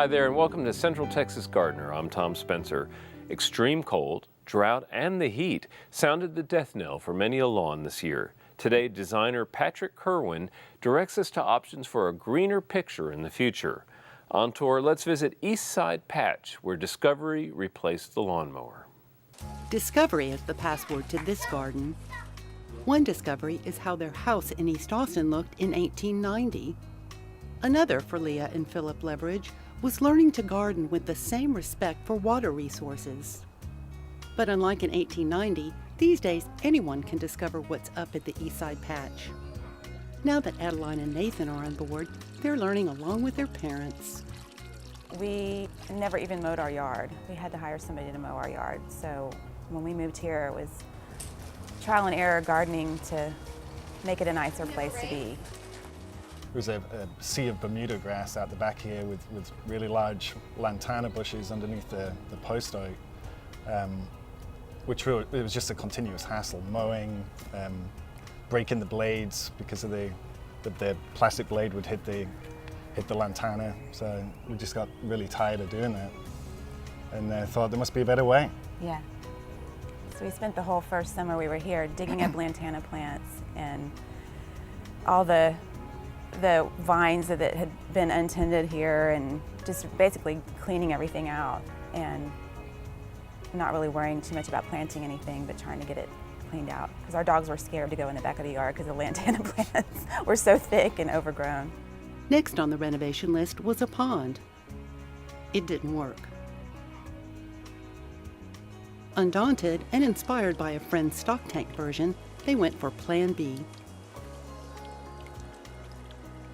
Hi there and welcome to Central Texas Gardener. I'm Tom Spencer. Extreme cold, drought, and the heat sounded the death knell for many a lawn this year. Today, designer Patrick Kirwin directs us to options for a greener picture in the future. On tour, let's visit East Side Patch, where discovery replaced the lawnmower. Discovery is the password to this garden. One discovery is how their house in East Austin looked in 1890. Another for Leah and Philip Leverage was learning to garden with the same respect for water resources. But unlike in 1890, these days anyone can discover what's up at the East Side Patch. Now that Adeline and Nathan are on board, they're learning along with their parents. We never even mowed our yard. We had to hire somebody to mow our yard. So when we moved here, it was trial and error gardening to make it a nicer place to be. There's a sea of Bermuda grass out the back here with really large lantana bushes underneath the post oak, which really, it was just a continuous hassle. Mowing, breaking the blades because of the plastic blade would hit the lantana. So we just got really tired of doing that and thought there must be a better way. Yeah. So we spent the whole first summer we were here digging up lantana plants and all the vines that had been untended here, and just basically cleaning everything out and not really worrying too much about planting anything, but trying to get it cleaned out because our dogs were scared to go in the back of the yard because the lantana plants were so thick and overgrown. Next on the renovation list was a pond. It didn't work. Undaunted and inspired by a friend's stock tank version, they went for Plan B.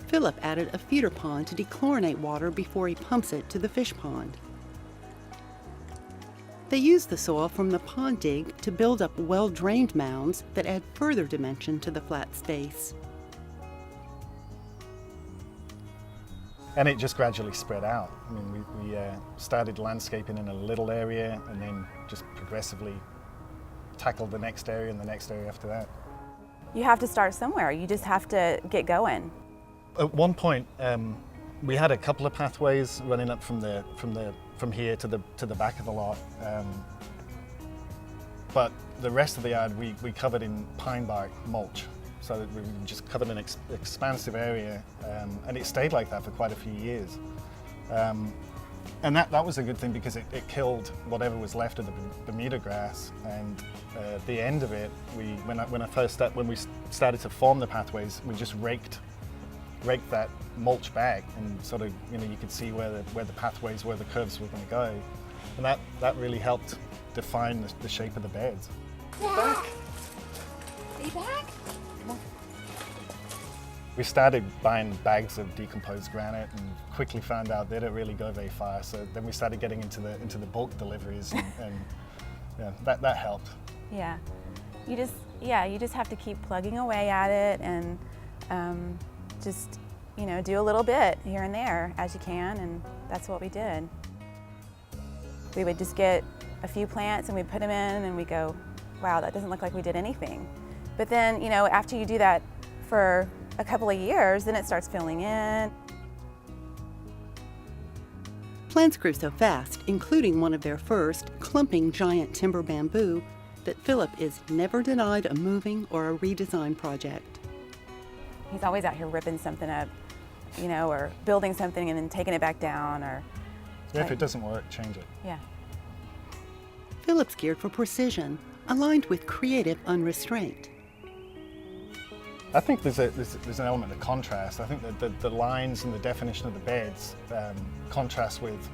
Philip added a feeder pond to dechlorinate water before he pumps it to the fish pond. They used the soil from the pond dig to build up well-drained mounds that add further dimension to the flat space. And it just gradually spread out. I mean, we started landscaping in a little area and then just progressively tackled the next area and the next area after that. You have to start somewhere. You just have to get going. At one point, we had a couple of pathways running up from here to the back of the lot, but the rest of the yard we covered in pine bark mulch, so that we just covered an expansive area, and it stayed like that for quite a few years. And that was a good thing because it killed whatever was left of the Bermuda grass. And at the end of it, when we started to form the pathways, we just raked that mulch back, and sort of, you could see where the pathways, where the curves were going to go, and that really helped define the shape of the beds. Back. Are you back? Come on. We started buying bags of decomposed granite and quickly found out they don't really go very far. So then we started getting into the bulk deliveries, and yeah, that helped. Yeah, you just have to keep plugging away at it and just do a little bit here and there as you can, and that's what we did. We would just get a few plants and we'd put them in and we go, wow, that doesn't look like we did anything. But then, after you do that for a couple of years, then it starts filling in. Plants grew so fast, including one of their first, clumping giant timber bamboo, that Philip is never denied a moving or a redesign project. He's always out here ripping something up, or building something and then taking it back down, or... Yeah, if it doesn't work, change it. Yeah. Philip's geared for precision, aligned with creative unrestraint. I think there's an element of contrast. I think that the lines and the definition of the beds contrast with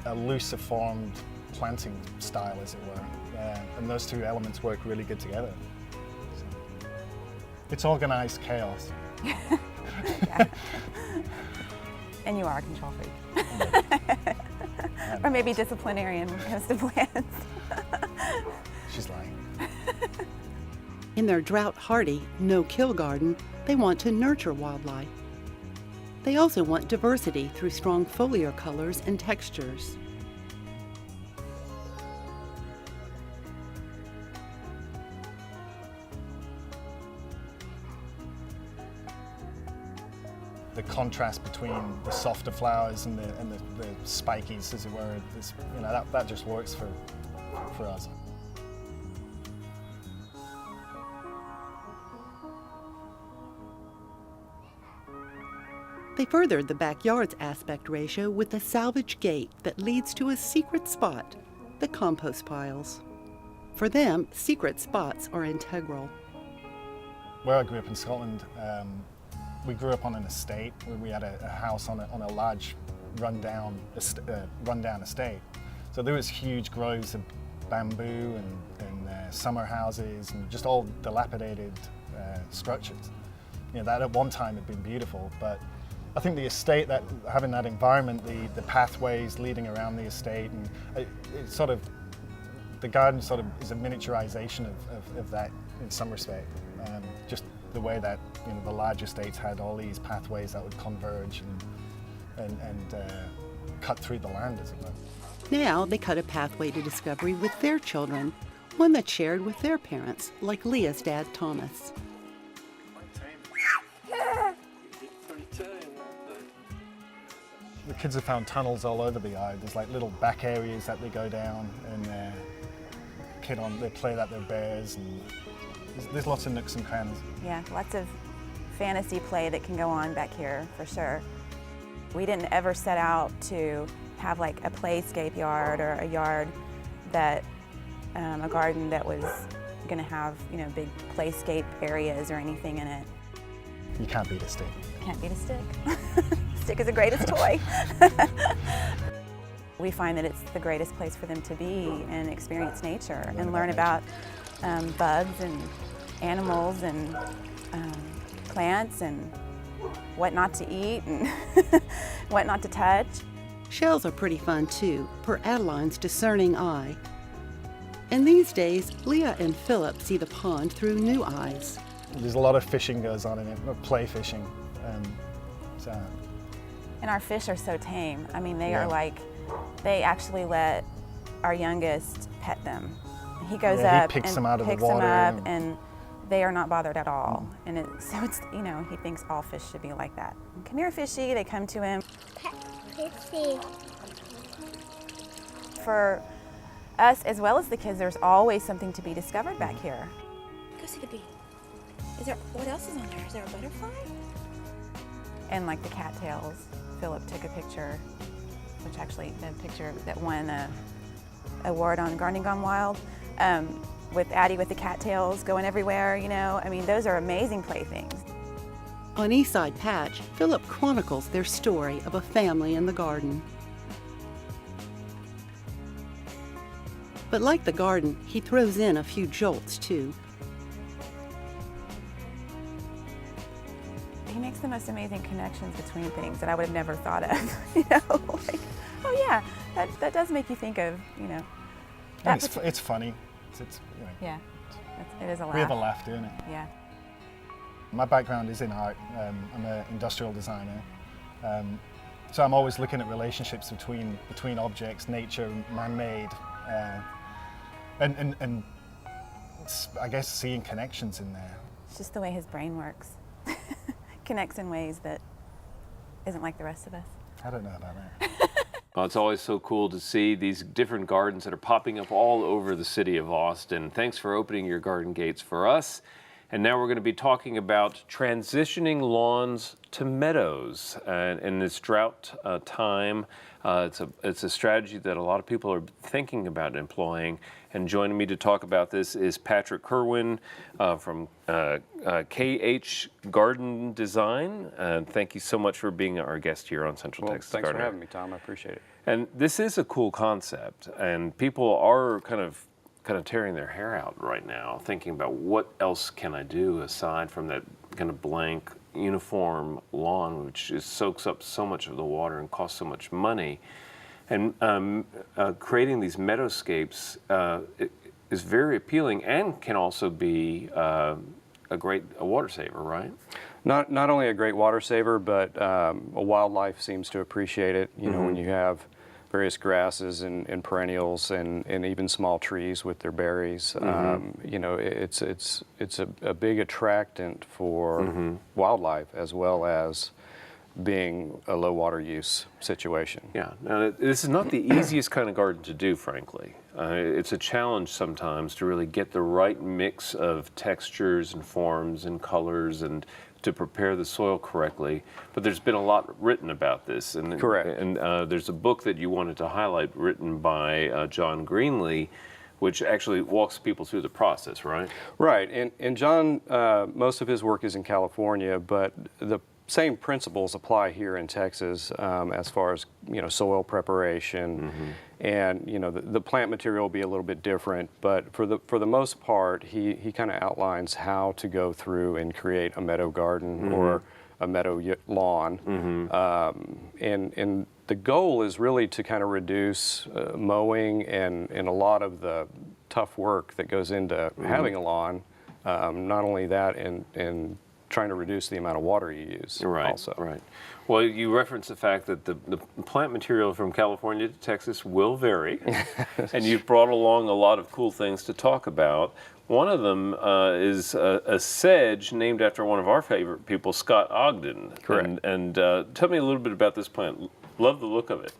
a looser formed planting style, as it were. And those two elements work really good together. So, it's organized chaos. Yeah. And you are a control freak. Or maybe disciplinarian when it comes to plants. She's lying. In their drought-hardy, no-kill garden, they want to nurture wildlife. They also want diversity through strong foliar colors and textures. the contrast between the softer flowers and the spikies, as it were, that just works for us. They furthered the backyard's aspect ratio with a salvage gate that leads to a secret spot, the compost piles. For them, secret spots are integral. Where I grew up in Scotland, we grew up on an estate where we had a house on a large rundown estate. So there was huge groves of bamboo and summer houses and just all dilapidated structures. That at one time had been beautiful, but I think the estate, having that environment, the pathways leading around the estate, and the garden sort of is a miniaturization of that in some respect. Just the way that the large estates had all these pathways that would converge and cut through the land, as it were. Now they cut a pathway to discovery with their children, one that's shared with their parents, like Leah's dad, Thomas. The kids have found tunnels all over the yard. There's like little back areas that they go down, and they play that they're bears, and there's lots of nooks and crannies. Yeah, lots of fantasy play that can go on back here, for sure. We didn't ever set out to have like a playscape yard or a yard that, a garden that was gonna have, big playscape areas or anything in it. You can't beat a stick. Can't beat a stick. Stick is the greatest toy. We find that it's the greatest place for them to be and experience nature and learn about bugs and animals and plants and what not to eat and what not to touch. Shells are pretty fun too, per Adeline's discerning eye. And these days, Leah and Philip see the pond through new eyes. There's a lot of fishing goes on in it, play fishing. And our fish are so tame. I mean, they are like, they actually let our youngest pet them. He goes up he picks and them out of picks the water them up, and they are not bothered at all. And so it's, he thinks all fish should be like that. Come here, fishy. They come to him. Fishy. For us, as well as the kids, there's always something to be discovered back here. Go see the bee. What else is on there? Is there a butterfly? And like the cattails, Philip took a picture, which actually the picture that won an award on Gardening Gone Wild, with Addie with the cattails going everywhere, I mean, those are amazing playthings. On Eastside Patch, Philip chronicles their story of a family in the garden. But like the garden, he throws in a few jolts too. He makes the most amazing connections between things that I would have never thought of. Like, oh yeah, that does make you think of, And it's funny. Yeah, it is a laugh. We have a laugh doing it. Yeah. My background is in art. I'm an industrial designer. So I'm always looking at relationships between objects, nature, man-made, and I guess seeing connections in there. It's just the way his brain works. Connects in ways that isn't like the rest of us. I don't know about that. Well, it's always so cool to see these different gardens that are popping up all over the city of Austin. Thanks for opening your garden gates for us. And now we're going to be talking about transitioning lawns to meadows. In this drought time, it's a strategy that a lot of people are thinking about employing. And joining me to talk about this is Patrick Kirwin from KH Garden Design. Thank you so much for being our guest here on Central Texas Thanks Gardener. for having me, Tom. I appreciate it. And this is a cool concept, and people are kind of tearing their hair out right now, thinking about what else can I do aside from that kind of blank, uniform lawn, which soaks up so much of the water and costs so much money. And creating these meadowscapes is very appealing and can also be a water saver, right? Not only a great water saver, but wildlife seems to appreciate it. When you have various grasses and perennials and even small trees with their berries, it's a big attractant for wildlife as well as being a low water use situation. Yeah, now this is not the easiest kind of garden to do, frankly. It's a challenge sometimes to really get the right mix of textures and forms and colors and to prepare the soil correctly. But there's been a lot written about this. And, Correct. And there's a book that you wanted to highlight written by John Greenlee, which actually walks people through the process, right? Right, and John, most of his work is in California, but the same principles apply here in Texas as far as soil preparation, and the plant material will be a little bit different. But for the most part, he kind of outlines how to go through and create a meadow garden or a meadow lawn, and the goal is really to kind of reduce mowing and a lot of the tough work that goes into having a lawn. Not only that, and trying to reduce the amount of water you use. Right. Also. Right. Well, you referenced the fact that the plant material from California to Texas will vary, and you've brought along a lot of cool things to talk about. One of them is a sedge named after one of our favorite people, Scott Ogden. Correct. And tell me a little bit about this plant. Love the look of it.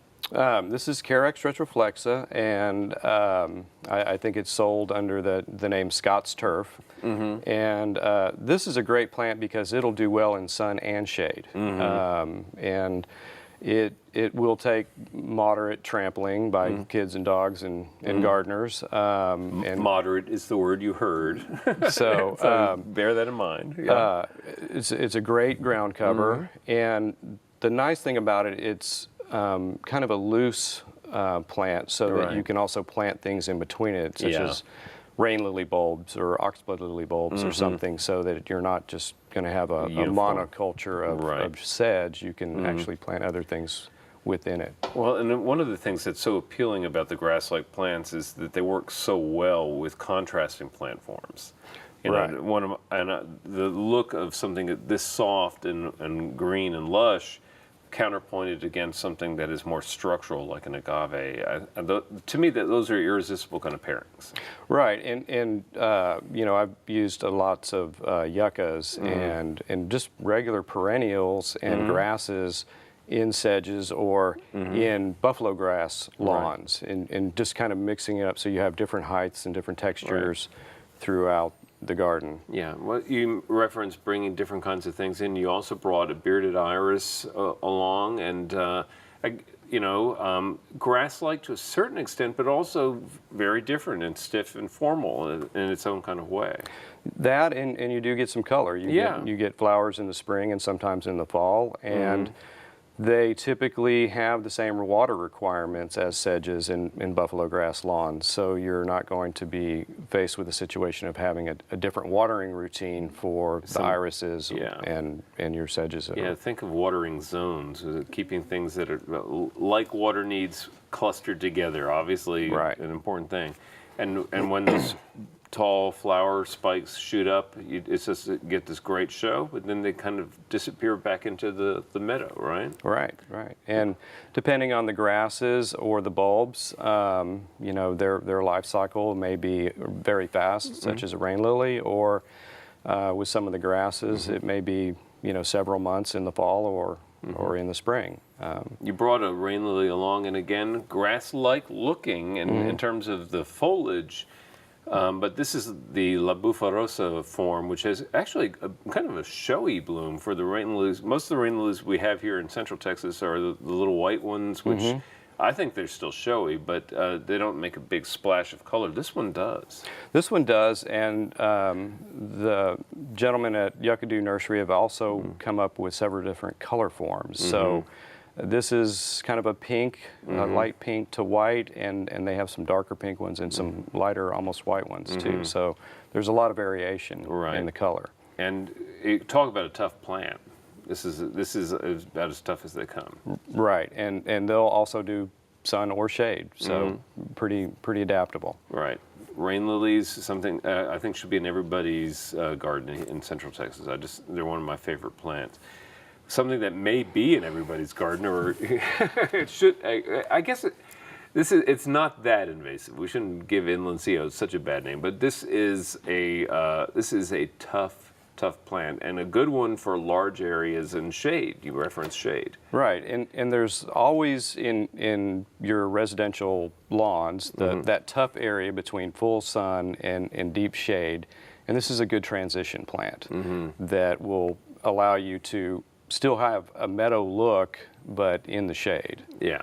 This is Carex retroflexa, and I think it's sold under the name Scott's Turf. And this is a great plant because it'll do well in sun and shade. And it will take moderate trampling by kids and dogs and gardeners. And moderate is the word you heard. So, bear that in mind. Yeah. It's a great ground cover, and the nice thing about it, it's kind of a loose plant, so that you can also plant things in between it, such as rain lily bulbs or oxblood lily bulbs or something, so that you're not just going to have a monoculture of sedge. You can actually plant other things within it. Well, and one of the things that's so appealing about the grass-like plants is that they work so well with contrasting plant forms. The look of something this soft and green and lush counterpointed against something that is more structural, like an agave. To me, those are irresistible kind of pairings. Right, and I've used lots of yuccas and just regular perennials and grasses in sedges or in buffalo grass lawns, and just kind of mixing it up so you have different heights and different textures throughout the garden. Yeah, well, you referenced bringing different kinds of things in. You also brought a bearded iris along, and grass-like to a certain extent, but also very different and stiff and formal in its own kind of way. That, and you do get some color. You get flowers in the spring and sometimes in the fall, and they typically have the same water requirements as sedges in buffalo grass lawns, so you're not going to be faced with a situation of having a different watering routine for the irises and your sedges. Yeah, think of watering zones, keeping things that are like water needs clustered together, obviously an important thing. And when those tall flower spikes shoot up, it's just to get this great show, but then they kind of disappear back into the meadow, right? Right. And depending on the grasses or the bulbs, their life cycle may be very fast, such as a rain lily, or with some of the grasses, it may be several months in the fall or in the spring. You brought a rain lily along, and again, grass-like looking in terms of the foliage. But this is the La Buffarosa form, which has actually kind of a showy bloom for the rain lilies. Most of the rain lilies we have here in Central Texas are the little white ones, which I think they're still showy, but they don't make a big splash of color. This one does. This one does, and the gentlemen at Yuckadoo Nursery have also come up with several different color forms. So this is kind of a pink, light pink to white, and they have some darker pink ones and some lighter, almost white ones too. So there's a lot of variation in the color. And talk about a tough plant. This is about as tough as they come. Right, and they'll also do sun or shade, so pretty adaptable. Right. Rain lilies, something I think should be in everybody's garden in Central Texas. They're one of my favorite plants. Something that may be in everybody's garden, or it should. I guess it's not that invasive. We shouldn't give inland sea oats such a bad name, but this is a tough tough plant, and a good one for large areas and shade. You reference shade. Right, and there's always in your residential lawns that tough area between full sun and deep shade, and this is a good transition plant that will allow you to still have a meadow look, but in the shade. Yeah.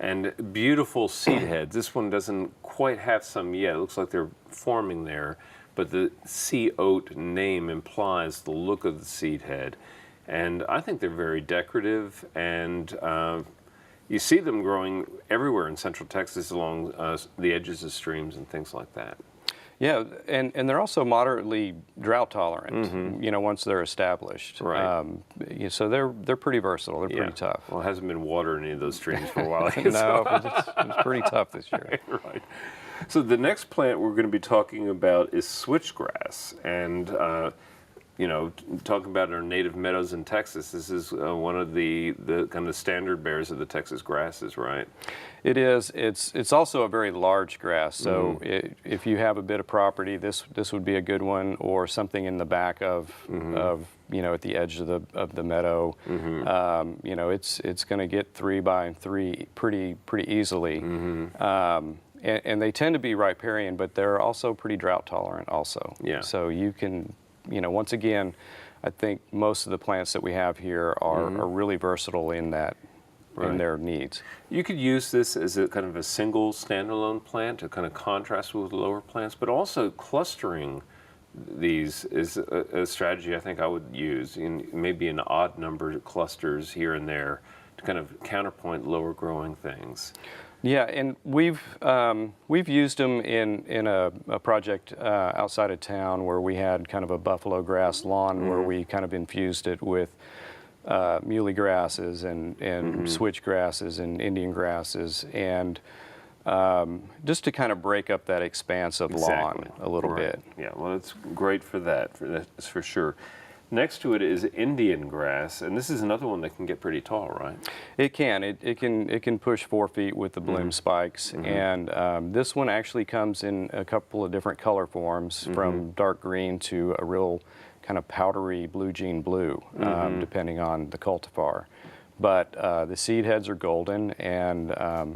And beautiful seed heads. This one doesn't quite have some yet. It looks like they're forming there, but the sea oat name implies the look of the seed head. And I think they're very decorative, and you see them growing everywhere in Central Texas along the edges of streams and things like that. Yeah, and they're also moderately drought tolerant, you know, once they're established. Right. So they're pretty versatile. They're pretty tough. Well, it hasn't been water in any of those streams for a while. No, it's pretty tough this year. Right. So the next plant we're going to be talking about is switchgrass, and you know, talking about our native meadows in Texas, this is one of the kind of standard bearers of the Texas grasses, right? It is. It's also a very large grass. So if you have a bit of property, this would be a good one, or something in the back of you know, at the edge of the meadow. You know, it's going to get 3 by 3 pretty easily. And they tend to be riparian, but they're also pretty drought tolerant also. Yeah. So you can, you know, once again, I think most of the plants that we have here are really versatile in that, in their needs. You could use this as a kind of a single standalone plant to kind of contrast with lower plants, but also clustering these is a strategy I think I would use, in maybe an odd number of clusters here and there to kind of counterpoint lower growing things. Yeah, and we've used them in a project outside of town where we had kind of a buffalo grass lawn where we kind of infused it with muley grasses and switch grasses and Indian grasses, and just to kind of break up that expanse of lawn a little bit. Yeah, well, it's great for that's for sure. Next to it is Indian grass, and this is another one that can get pretty tall, right? It can. It can push 4 feet with the bloom spikes, and this one actually comes in a couple of different color forms, from dark green to a real kind of powdery blue jean blue, depending on the cultivar. But the seed heads are golden, and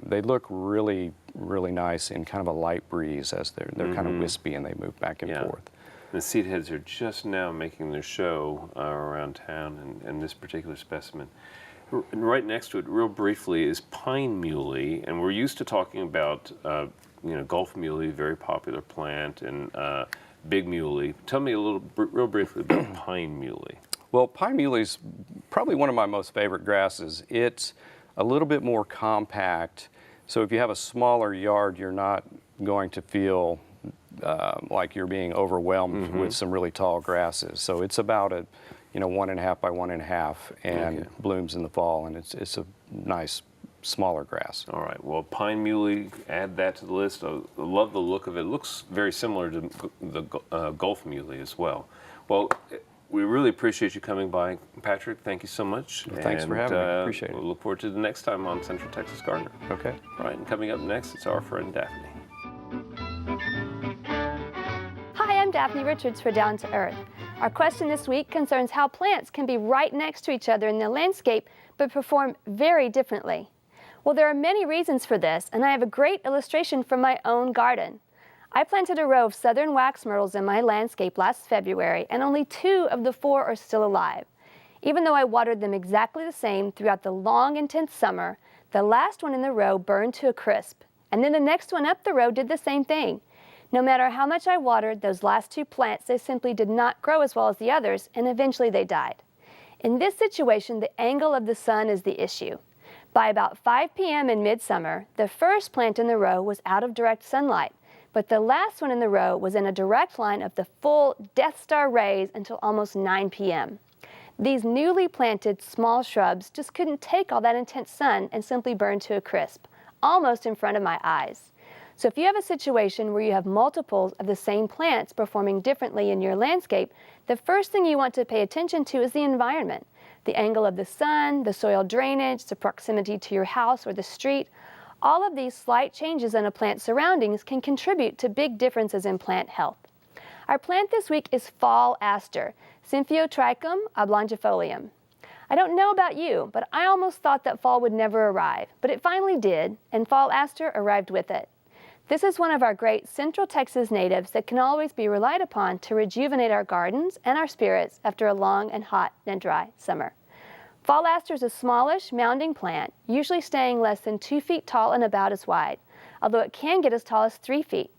they look really nice in kind of a light breeze as they're kind of wispy and they move back and forth. The seed heads are just now making their show around town, and this particular specimen. Right next to it, real briefly, is pine muley, and we're used to talking about, you know, Gulf muley, very popular plant, and big muley. Tell me a little, real briefly, about pine muley. Well, pine muley is probably one of my most favorite grasses. It's a little bit more compact, so if you have a smaller yard, you're not going to feel like you're being overwhelmed with some really tall grasses. So it's about a, you know, 1.5 by 1.5, and blooms in the fall, and it's a nice smaller grass. All right. Well, pine muley, add that to the list. I love the look of it. It looks very similar to the Gulf muley as well. Well, we really appreciate you coming by, Patrick. Thank you so much. Well, thanks for having me. Appreciate it. We'll look forward to the next time on Central Texas Gardener. Okay. All right. And coming up next, it's our friend Daphne. Hi, I'm Daphne Richards for Down to Earth. Our question this week concerns how plants can be right next to each other in the landscape but perform very differently. Well, there are many reasons for this, and I have a great illustration from my own garden. I planted a row of southern wax myrtles in my landscape last February, and only 2 of the 4 are still alive. Even though I watered them exactly the same throughout the long, intense summer, the last one in the row burned to a crisp, and then the next one up the row did the same thing. No matter how much I watered those last 2 plants, they simply did not grow as well as the others, and eventually they died. In this situation, the angle of the sun is the issue. By about 5 p.m. in midsummer, the first plant in the row was out of direct sunlight, but the last one in the row was in a direct line of the full Death Star rays until almost 9 p.m. These newly planted small shrubs just couldn't take all that intense sun and simply burned to a crisp, almost in front of my eyes. So if you have a situation where you have multiples of the same plants performing differently in your landscape, the first thing you want to pay attention to is the environment. The angle of the sun, the soil drainage, the proximity to your house or the street. All of these slight changes in a plant's surroundings can contribute to big differences in plant health. Our plant this week is fall aster, Symphotrichum oblongifolium. I don't know about you, but I almost thought that fall would never arrive, but it finally did, and fall aster arrived with it. This is one of our great Central Texas natives that can always be relied upon to rejuvenate our gardens and our spirits after a long and hot and dry summer. Fall aster is a smallish, mounding plant, usually staying less than 2 feet tall and about as wide, although it can get as tall as 3 feet.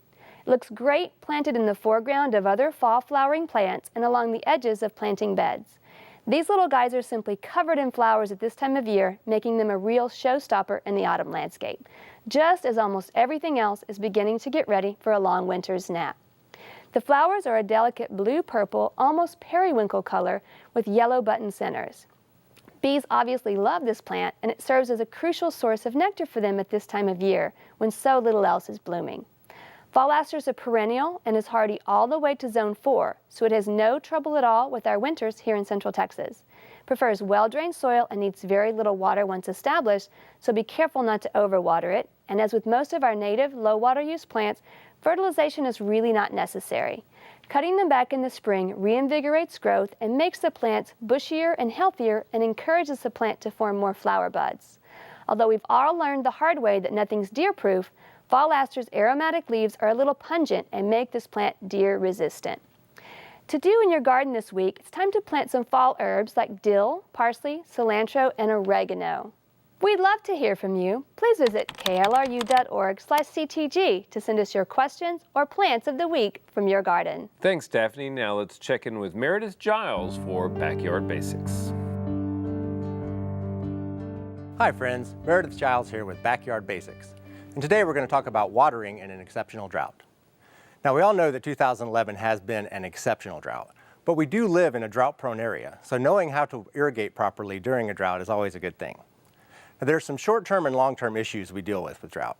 It looks great planted in the foreground of other fall flowering plants and along the edges of planting beds. These little guys are simply covered in flowers at this time of year, making them a real showstopper in the autumn landscape, just as almost everything else is beginning to get ready for a long winter's nap. The flowers are a delicate blue-purple, almost periwinkle color with yellow button centers. Bees obviously love this plant, and it serves as a crucial source of nectar for them at this time of year, when so little else is blooming. Fall aster is a perennial and is hardy all the way to zone 4, so it has no trouble at all with our winters here in Central Texas. Prefers well-drained soil and needs very little water once established, so be careful not to overwater it. And as with most of our native low-water use plants, fertilization is really not necessary. Cutting them back in the spring reinvigorates growth and makes the plants bushier and healthier and encourages the plant to form more flower buds. Although we've all learned the hard way that nothing's deer-proof, fall aster's aromatic leaves are a little pungent and make this plant deer-resistant. To do in your garden this week, it's time to plant some fall herbs like dill, parsley, cilantro, and oregano. We'd love to hear from you. Please visit klru.org/ctg to send us your questions or plants of the week from your garden. Thanks, Daphne. Now let's check in with Merrideth Jiles for Backyard Basics. Hi friends, Merrideth Jiles here with Backyard Basics. And today we're going to talk about watering in an exceptional drought. Now we all know that 2011 has been an exceptional drought, but we do live in a drought-prone area, so knowing how to irrigate properly during a drought is always a good thing. Now, there are some short-term and long-term issues we deal with drought.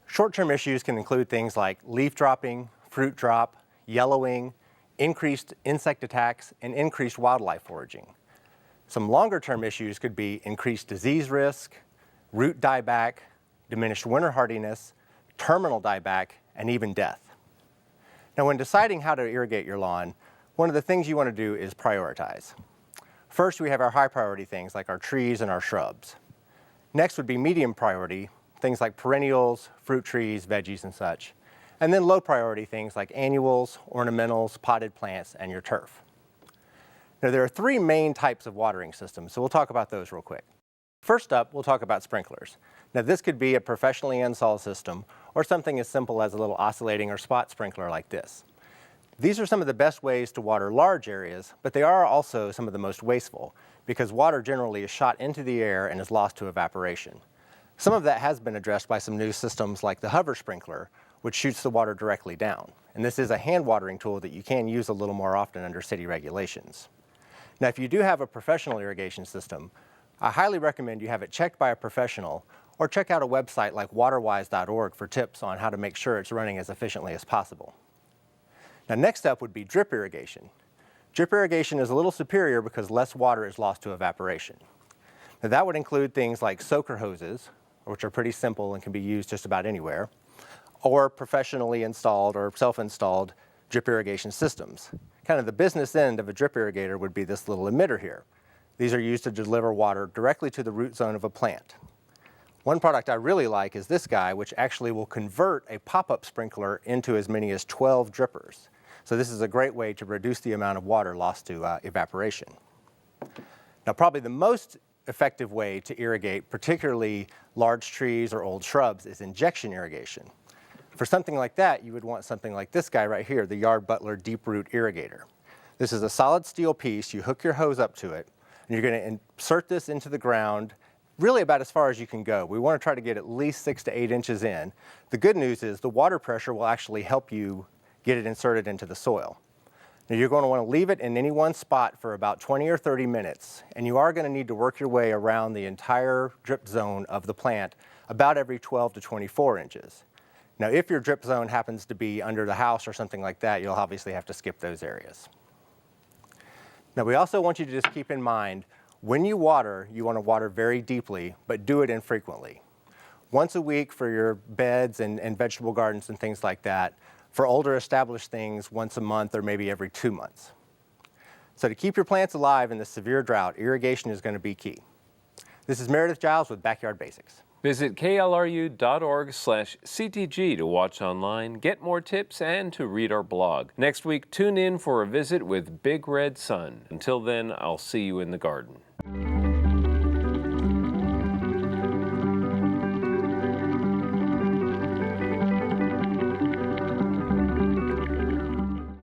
Short-term issues can include things like leaf dropping, fruit drop, yellowing, increased insect attacks, and increased wildlife foraging. Some longer-term issues could be increased disease risk, root dieback, diminished winter hardiness, terminal dieback, and even death. Now, when deciding how to irrigate your lawn, one of the things you want to do is prioritize. First, we have our high priority things like our trees and our shrubs. Next would be medium priority, things like perennials, fruit trees, veggies, and such. And then low priority things like annuals, ornamentals, potted plants, and your turf. Now, there are 3 main types of watering systems, so we'll talk about those real quick. First up, we'll talk about sprinklers. Now, this could be a professionally installed system or something as simple as a little oscillating or spot sprinkler like this. These are some of the best ways to water large areas, but they are also some of the most wasteful because water generally is shot into the air and is lost to evaporation. Some of that has been addressed by some new systems like the hover sprinkler, which shoots the water directly down. And this is a hand watering tool that you can use a little more often under city regulations. Now, if you do have a professional irrigation system, I highly recommend you have it checked by a professional or check out a website like waterwise.org for tips on how to make sure it's running as efficiently as possible. Now, next up would be drip irrigation. Drip irrigation is a little superior because less water is lost to evaporation. Now, that would include things like soaker hoses, which are pretty simple and can be used just about anywhere, or professionally installed or self-installed drip irrigation systems. Kind of the business end of a drip irrigator would be this little emitter here. These are used to deliver water directly to the root zone of a plant. One product I really like is this guy, which actually will convert a pop-up sprinkler into as many as 12 drippers. So this is a great way to reduce the amount of water lost to evaporation. Now, probably the most effective way to irrigate particularly large trees or old shrubs is injection irrigation. For something like that, you would want something like this guy right here, the Yard Butler Deep Root Irrigator. This is a solid steel piece. You hook your hose up to it, and you're going to insert this into the ground really about as far as you can go. We want to try to get at least 6 to 8 inches in. The good news is the water pressure will actually help you get it inserted into the soil. Now, you're going to want to leave it in any one spot for about 20 or 30 minutes, and you are going to need to work your way around the entire drip zone of the plant about every 12 to 24 inches. Now, if your drip zone happens to be under the house or something like that, you'll obviously have to skip those areas. Now, we also want you to just keep in mind, when you want to water very deeply, but do it infrequently. Once a week for your beds and vegetable gardens and things like that, For older established things, once a month or maybe every 2 months. So to keep your plants alive in this severe drought, irrigation is going to be key. This is Merrideth Jiles with Backyard Basics. Visit klru.org/CTG to watch online, get more tips, and to read our blog. Next week, tune in for a visit with Big Red Sun. Until then, I'll see you in the garden.